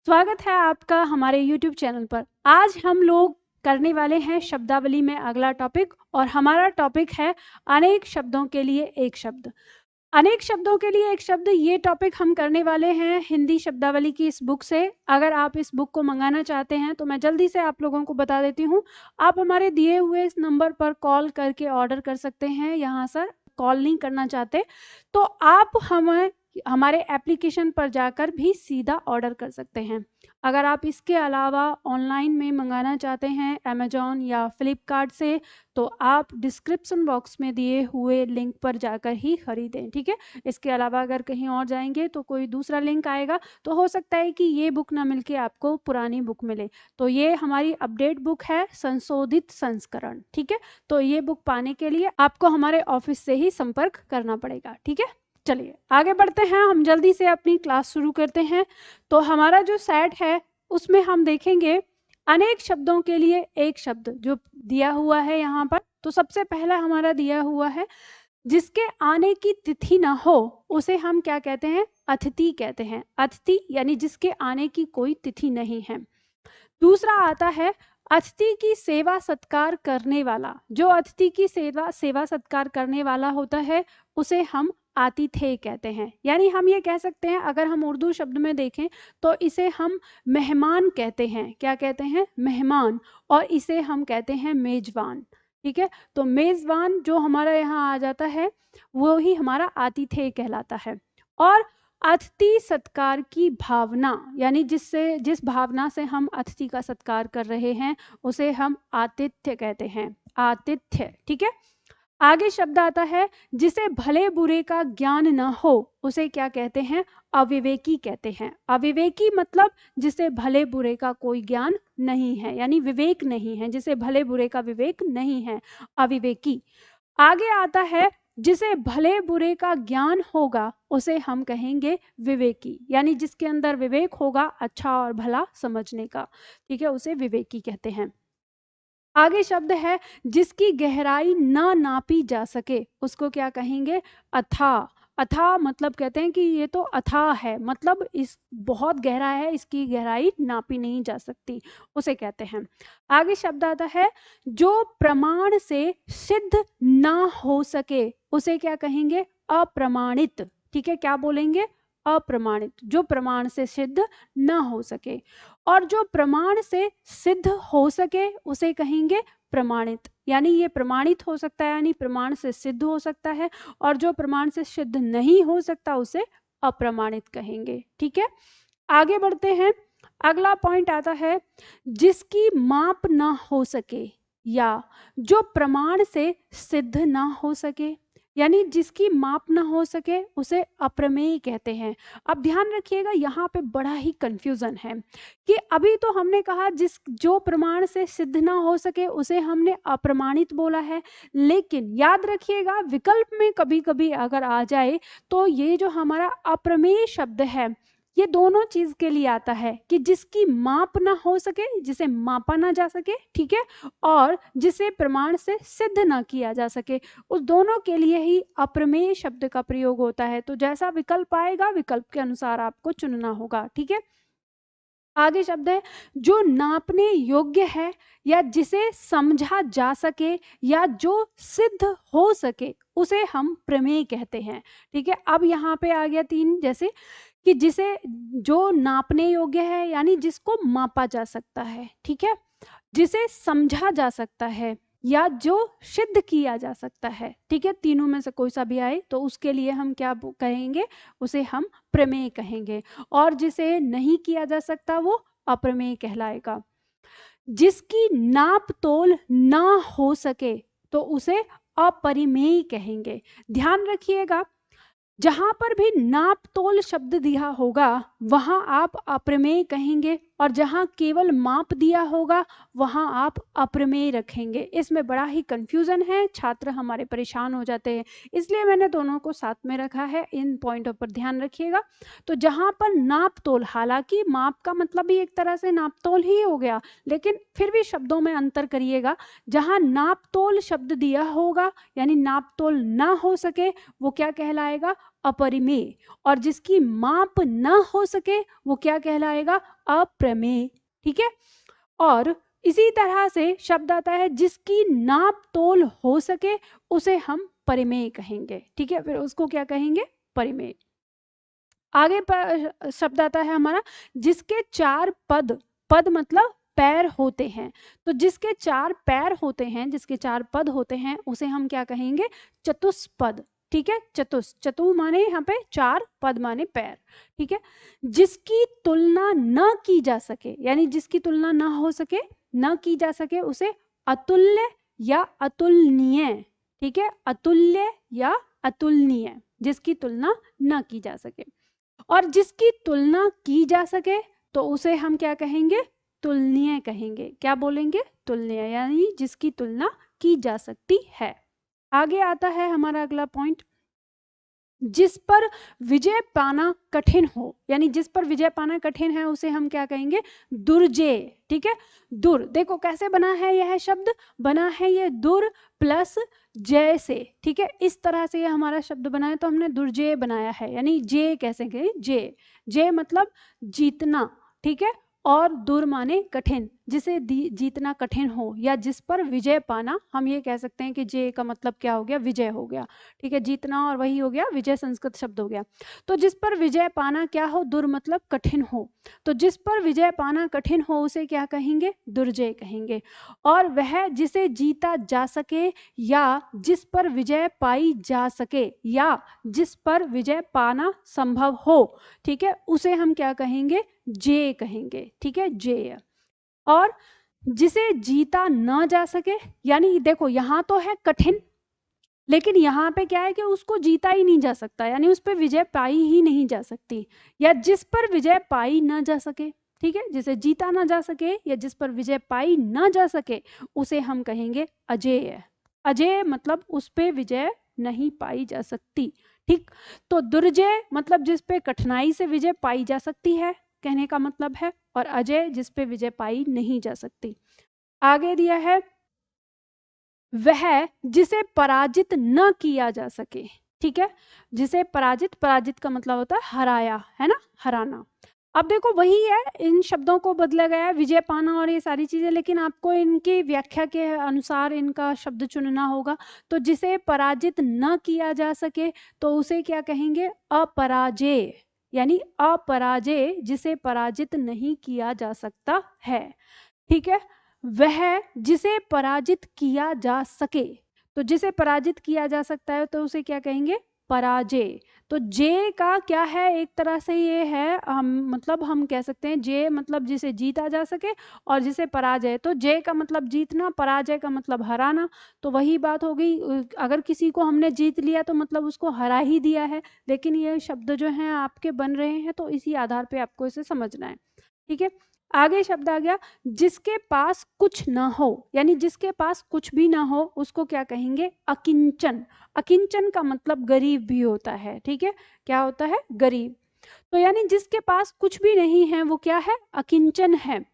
स्वागत है आपका हमारे YouTube चैनल पर। आज हम लोग करने वाले हैं शब्दावली में अगला टॉपिक और हमारा टॉपिक है अनेक शब्दों के लिए एक शब्द। अनेक शब्दों के लिए एक शब्द, ये टॉपिक हम करने वाले हैं हिंदी शब्दावली की इस बुक से। अगर आप इस बुक को मंगाना चाहते हैं तो मैं जल्दी से आप लोगों को बता देती हूँ। आप हमारे दिए हुए इस नंबर पर कॉल करके ऑर्डर कर सकते हैं। यहाँ से कॉल नहीं करना चाहते तो आप हमारे एप्लीकेशन पर जाकर भी सीधा ऑर्डर कर सकते हैं। अगर आप इसके अलावा ऑनलाइन में मंगाना चाहते हैं अमेजॉन या फ्लिपकार्ट से, तो आप डिस्क्रिप्शन बॉक्स में दिए हुए लिंक पर जाकर ही खरीदें, ठीक है। इसके अलावा अगर कहीं और जाएंगे तो कोई दूसरा लिंक आएगा, तो हो सकता है कि ये बुक ना मिलके आपको पुरानी बुक मिले। तो ये हमारी अपडेट बुक है, संशोधित संस्करण, ठीक है। तो ये बुक पाने के लिए आपको हमारे ऑफिस से ही संपर्क करना पड़ेगा, ठीक है। चलिए आगे बढ़ते हैं, हम जल्दी से अपनी क्लास शुरू करते हैं। तो हमारा जो सेट है उसमें हम देखेंगे अनेक शब्दों के लिए एक शब्द जो दिया हुआ है यहाँ पर। तो सबसे पहला हमारा दिया हुआ है, जिसके आने की तिथि ना हो उसे हम क्या कहते हैं? अतिथि कहते हैं। अतिथि यानी जिसके आने की कोई तिथि नहीं है। दूसरा आता है अतिथि की सेवा सत्कार करने वाला। जो अतिथि की सेवा सत्कार करने वाला होता है उसे हम आतिथेय कहते हैं। यानी हम ये कह सकते हैं, अगर हम उर्दू शब्द में देखें तो इसे हम मेहमान कहते हैं। क्या कहते हैं? मेहमान। और इसे हम कहते हैं मेजबान, ठीक है। तो मेजबान जो हमारा यहाँ आ जाता है वो ही हमारा आतिथेय कहलाता है। और अतिथि सत्कार की भावना, यानी जिस भावना से हम अतिथि का सत्कार कर रहे हैं उसे हम आतिथ्य कहते हैं। आतिथ्य, ठीक है। आगे शब्द आता है, जिसे भले बुरे का ज्ञान न हो उसे क्या कहते हैं? अविवेकी कहते हैं। अविवेकी मतलब जिसे भले बुरे का कोई ज्ञान नहीं है, यानी विवेक नहीं है, जिसे भले बुरे का विवेक नहीं है, अविवेकी। आगे आता है, जिसे भले बुरे का ज्ञान होगा उसे हम कहेंगे विवेकी, यानी जिसके अंदर विवेक होगा अच्छा और भला समझने का, ठीक है, उसे विवेकी कहते हैं। आगे शब्द है, जिसकी गहराई ना नापी जा सके उसको क्या कहेंगे? अथाह। अथाह मतलब कहते हैं कि ये तो अथाह है, मतलब इस बहुत गहरा है, इसकी गहराई नापी नहीं जा सकती, उसे कहते हैं। आगे शब्द आता है, जो प्रमाण से सिद्ध ना हो सके उसे क्या कहेंगे? अप्रमाणित, ठीक है। क्या बोलेंगे? अप्रमाणित, जो प्रमाण से सिद्ध ना हो सके। और जो प्रमाण से सिद्ध हो सके उसे कहेंगे प्रमाणित, यानी ये प्रमाणित हो सकता है, यानी प्रमाण से सिद्ध हो सकता है। और जो प्रमाण से सिद्ध नहीं हो सकता उसे अप्रमाणित कहेंगे, ठीक है। आगे बढ़ते हैं, अगला पॉइंट आता है, जिसकी माप ना हो सके या जो प्रमाण से सिद्ध ना हो सके, यानी जिसकी माप ना हो सके उसे अप्रमेय कहते हैं। अब ध्यान रखिएगा, यहाँ पे बड़ा ही कंफ्यूजन है कि अभी तो हमने कहा जो प्रमाण से सिद्ध ना हो सके उसे हमने अप्रमाणित बोला है, लेकिन याद रखिएगा विकल्प में कभी कभी अगर आ जाए तो ये जो हमारा अप्रमेय शब्द है ये दोनों चीज के लिए आता है, कि जिसकी माप ना हो सके, जिसे मापा ना जा सके, ठीक है, और जिसे प्रमाण से सिद्ध ना किया जा सके, उस दोनों के लिए ही अप्रमेय शब्द का प्रयोग होता है। तो जैसा विकल्प आएगा विकल्प के अनुसार आपको चुनना होगा, ठीक है। आगे शब्द है, जो नापने योग्य है या जिसे समझा जा सके या जो सिद्ध हो सके उसे हम प्रमेय कहते हैं, ठीक है। अब यहाँ पे आ गया तीन, जैसे कि जिसे जो नापने योग्य है यानी जिसको मापा जा सकता है, ठीक है, जिसे समझा जा सकता है या जो सिद्ध किया जा सकता है, ठीक है। तीनों में से कोई सा भी आए तो उसके लिए हम क्या कहेंगे? उसे हम प्रमेय कहेंगे। और जिसे नहीं किया जा सकता वो अप्रमेय कहलाएगा। जिसकी नाप तोल ना हो सके तो उसे अपरिमेय कहेंगे। ध्यान रखिएगा, जहां पर भी नाप तोल शब्द दिया होगा वहां आप अप्रमेय कहेंगे, और जहां केवल माप दिया होगा वहां आप अप्रमेय रखेंगे। इसमें बड़ा ही कंफ्यूजन है, छात्र हमारे परेशान हो जाते हैं, इसलिए मैंने दोनों को साथ में रखा है। इन पॉइंटों पर ध्यान रखिएगा। तो जहां पर नाप तोल, हालांकि माप का मतलब भी एक तरह से नाप तोल ही हो गया, लेकिन फिर भी शब्दों में अंतर करिएगा। जहां नाप तोल शब्द दिया होगा यानी नाप तोल ना हो सके वो क्या कहलाएगा? अपरिमेय। और जिसकी माप न हो सके वो क्या कहलाएगा? अप्रमेय। ठीक है, और इसी तरह से शब्द आता है जिसकी नाप तोल हो सके उसे हम परिमेय कहेंगे। ठीक है, फिर उसको क्या कहेंगे? परिमेय। आगे पर शब्द आता है हमारा जिसके 4 पद, पद मतलब पैर होते हैं, तो जिसके 4 पैर होते हैं, जिसके 4 पद होते हैं उसे हम क्या कहेंगे? चतुष्पद। ठीक है, चतु माने यहाँ पे 4, पद माने पैर। ठीक है, जिसकी तुलना न की जा सके, यानी जिसकी तुलना न हो सके, न की जा सके, उसे अतुल्य या अतुलनीय। ठीक है, अतुल्य या अतुलनीय, जिसकी तुलना न की जा सके। और जिसकी तुलना की जा सके तो उसे हम क्या कहेंगे? तुलनीय कहेंगे। क्या बोलेंगे? तुलनीय, यानी जिसकी तुलना की जा सकती है। आगे आता है हमारा अगला पॉइंट, जिस पर विजय पाना कठिन हो, यानी जिस पर विजय पाना कठिन है उसे हम क्या कहेंगे? दुर्जेय। ठीक है, दुर, देखो कैसे बना है यह शब्द, बना है ये दुर प्लस जय से। ठीक है, इस तरह से ये हमारा शब्द बना है, तो हमने दुर्जेय बनाया है, यानी जे कैसे कहें? जे, जे मतलब जीतना। ठीक है, और दुर माने कठिन, जिसे जीतना कठिन हो या जिस पर विजय पाना, हम ये कह सकते हैं कि जे का मतलब क्या हो गया? विजय हो गया। ठीक है, जीतना और वही हो गया विजय, संस्कृत शब्द हो गया। तो जिस पर विजय पाना क्या हो? दुर मतलब कठिन हो, तो जिस पर विजय पाना कठिन हो उसे क्या कहेंगे? दुर्जय कहेंगे। और वह जिसे जीता जा सके या जिस पर विजय पाई जा सके या जिस पर विजय पाना संभव हो, ठीक है, उसे हम क्या कहेंगे? जे कहेंगे। ठीक है, जे। और जिसे जीता न जा सके, यानी देखो यहाँ तो है कठिन, लेकिन यहाँ पे क्या है कि उसको जीता ही नहीं जा सकता, यानी उस पर विजय पाई ही नहीं जा सकती, या जिस पर विजय पाई न जा सके। ठीक है, जिसे जीता ना जा सके या जिस पर विजय पाई न जा सके उसे हम कहेंगे अजेय। अजेय मतलब उस पे विजय नहीं पाई जा सकती। ठीक, तो दुर्जय मतलब जिस पे कठिनाई से विजय पाई जा सकती है, कहने का मतलब है, और अजय जिस पे विजय पाई नहीं जा सकती। आगे दिया है वह जिसे पराजित न किया जा सके। ठीक है, जिसे पराजित, पराजित का मतलब होता है हराया, है ना, हराना। अब देखो वही है, इन शब्दों को बदला गया है, विजय पाना और ये सारी चीजें, लेकिन आपको इनकी व्याख्या के अनुसार इनका शब्द चुनना होगा। तो जिसे पराजित न किया जा सके तो उसे क्या कहेंगे? अपराजेय, यानी अपराजेय, जिसे पराजित नहीं किया जा सकता है। ठीक है, वह जिसे पराजित किया जा सके, तो जिसे पराजित किया जा सकता है तो उसे क्या कहेंगे? पराजय। तो जे का क्या है? एक तरह से ये है, मतलब हम कह सकते हैं जे मतलब जिसे जीता जा सके, और जिसे पराजय, तो जे का मतलब जीतना, पराजय का मतलब हराना। तो वही बात हो गई, अगर किसी को हमने जीत लिया तो मतलब उसको हरा ही दिया है। लेकिन ये शब्द जो हैं आपके बन रहे हैं, तो इसी आधार पे आपको इसे समझना है। ठीक है, आगे शब्द आ गया जिसके पास कुछ ना हो, यानी जिसके पास कुछ भी ना हो उसको क्या कहेंगे? अकिंचन। अकिंचन का मतलब गरीब भी होता है। ठीक है, क्या होता है? गरीब। तो यानी जिसके पास कुछ भी नहीं है वो क्या है? अकिंचन है।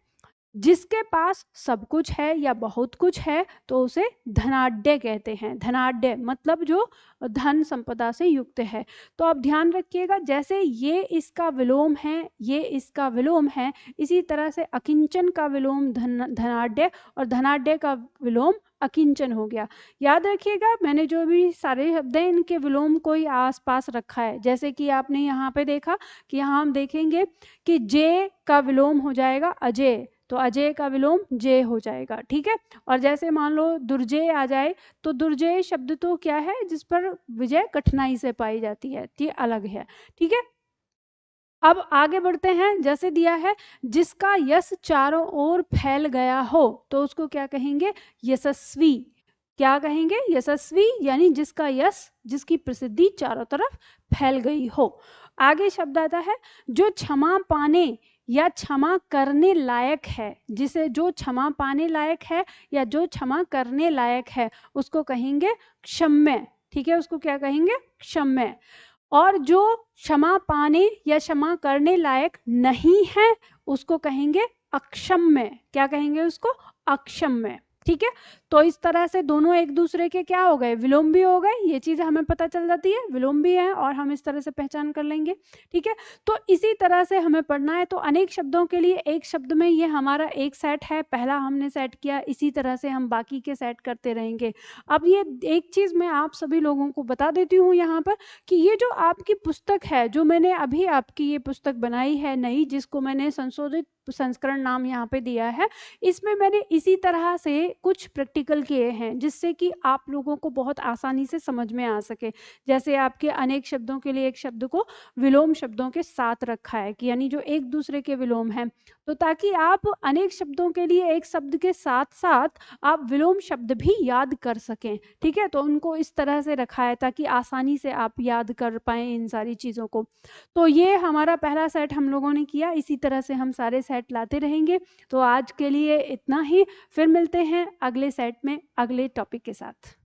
जिसके पास सब कुछ है या बहुत कुछ है तो उसे धनाढ्य कहते हैं। धनाढ्य मतलब जो धन संपदा से युक्त है। तो आप ध्यान रखिएगा, जैसे ये इसका विलोम है, ये इसका विलोम है, इसी तरह से अकिंचन का विलोम धनाढ्य और धनाढ्य का विलोम अकिंचन हो गया। याद रखिएगा, मैंने जो भी सारे शब्द हैं इनके विलोम को ही आसपास रखा है। जैसे कि आपने यहाँ पे देखा कि यहाँ हम देखेंगे कि जे का विलोम हो जाएगा अजय, तो अजय का विलोम जय हो जाएगा। ठीक है, और जैसे मान लो दुर्जय आ जाए, तो दुर्जय शब्द तो क्या है? जिस पर विजय कठिनाई से पाई जाती है, ये अलग है। ठीक है, अब आगे बढ़ते हैं। जैसे दिया है जिसका यश चारों ओर फैल गया हो, तो उसको क्या कहेंगे? यशस्वी। क्या कहेंगे? यशस्वी, यानी जिसका यश, जिसकी प्रसिद्धि चारों तरफ फैल गई हो। आगे शब्द आता है जो क्षमा पाने या क्षमा करने लायक है, जिसे जो क्षमा पाने लायक है या जो क्षमा करने लायक है उसको कहेंगे क्षम्य। ठीक है, उसको क्या कहेंगे? क्षम्य। और जो क्षमा पाने या क्षमा करने लायक नहीं है उसको कहेंगे अक्षम्य। क्या कहेंगे उसको? अक्षम्य। ठीक है, तो इस तरह से दोनों एक दूसरे के क्या हो गए, विलोम भी हो गए। ये चीज़ हमें पता चल जाती है, विलोम भी है और हम इस तरह से पहचान कर लेंगे। ठीक है, तो इसी तरह से हमें पढ़ना है। तो अनेक शब्दों के लिए एक शब्द में ये हमारा एक सेट है, पहला हमने सेट किया, इसी तरह से हम बाकी के सेट करते रहेंगे। अब ये एक चीज़ मैं आप सभी लोगों को बता देती हूँ यहाँ पर कि ये जो आपकी पुस्तक है, जो मैंने अभी आपकी ये पुस्तक बनाई है नई, जिसको मैंने संशोधित संस्करण नाम यहाँ पे दिया है, इसमें मैंने इसी तरह से कुछ प्रैक्टिकल किए हैं जिससे कि आप लोगों को बहुत आसानी से समझ में आ सके। जैसे आपके अनेक शब्दों के लिए एक शब्द को विलोम शब्दों के साथ रखा है कि यानी जो एक दूसरे के विलोम हैं, तो ताकि आप अनेक शब्दों के लिए एक शब्द के साथ साथ आप विलोम शब्द भी याद कर सकें। ठीक है, तो उनको इस तरह से रखा है ताकि आसानी से आप याद कर पाएं इन सारी चीज़ों को। तो ये हमारा पहला सेट हम लोगों ने किया, इसी तरह से हम सारे सेट लाते रहेंगे। तो आज के लिए इतना ही, फिर मिलते हैं अगले सेट में अगले टॉपिक के साथ।